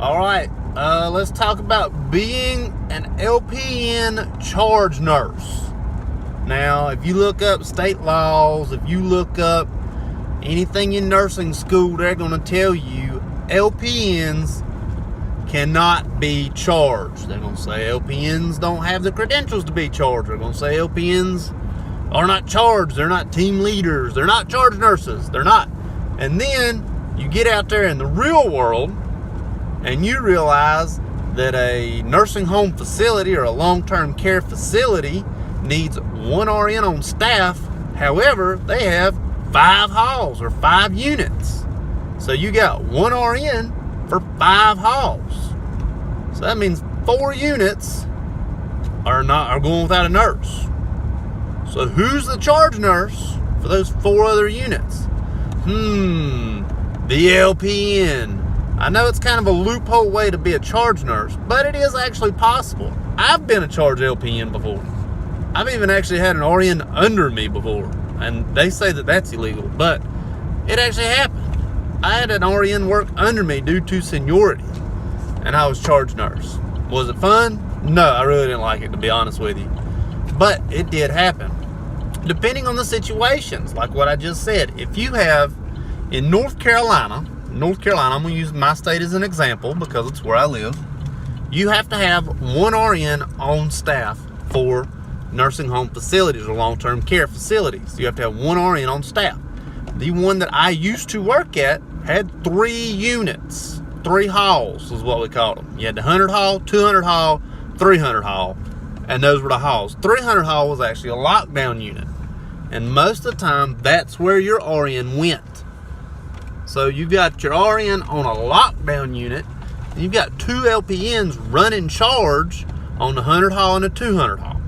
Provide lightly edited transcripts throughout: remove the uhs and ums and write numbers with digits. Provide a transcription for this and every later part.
All right, let's talk about being an LPN charge nurse. Now, if you look up state laws, if you look up anything in nursing school, they're going to tell you LPNs cannot be charged. They're going to say LPNs don't have the credentials to be charged. They're going to say LPNs are not charged. They're not team leaders. They're not charge nurses. They're not. And then you get out there in the real world and you realize that a nursing home facility or a long-term care facility needs one RN on staff. However, they have 5 halls or 5 units. So you got one RN for 5 halls. So that means 4 units are going without a nurse. So who's the charge nurse for those 4 other units? The LPN. I know it's kind of a loophole way to be a charge nurse, but it is actually possible. I've been a charge LPN before. I've even actually had an RN under me before, and they say that that's illegal, but it actually happened. I had an RN work under me due to seniority, and I was charge nurse. Was it fun? No, I really didn't like it, to be honest with you. But it did happen. Depending on the situations, like what I just said, if you have in North Carolina, I'm going to use my state as an example because it's where I live. You have to have one RN on staff for nursing home facilities or long-term care facilities. You have to have one RN on staff. The one that I used to work at had 3 units. 3 halls is what we called them. You had the 100 hall, 200 hall, 300 hall, and those were the halls. 300 hall was actually a lockdown unit, and most of the time that's where your RN went. So you've got your RN on a lockdown unit, and you've got 2 LPNs running charge on the 100 hall and the 200 hall.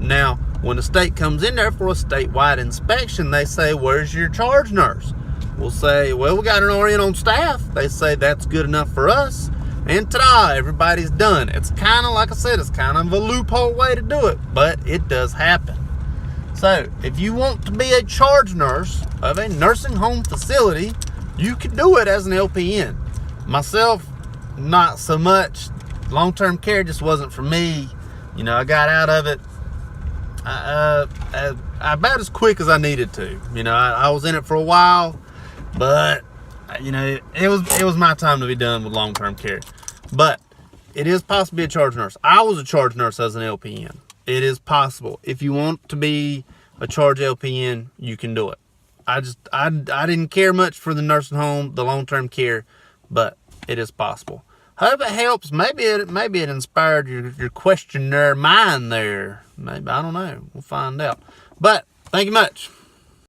Now, when the state comes in there for a statewide inspection, they say, where's your charge nurse? We'll say, well, we got an RN on staff. They say that's good enough for us. And ta-da, everybody's done. It's kind of, like I said, it's kind of a loophole way to do it, but it does happen. So, if you want to be a charge nurse of a nursing home facility, you can do it as an LPN. Myself, not so much. Long-term care just wasn't for me. You know, I got out of it about as quick as I needed to. You know, I was in it for a while, but you know, it was my time to be done with long-term care. But it is possible to be a charge nurse. I was a charge nurse as an LPN. It is possible. If you want to be a charge LPN, you can do it. I didn't care much for the nursing home, the long-term care, but it is possible. Hope it helps. Maybe it inspired your questionnaire mind there. Maybe, I don't know. We'll find out. But thank you much.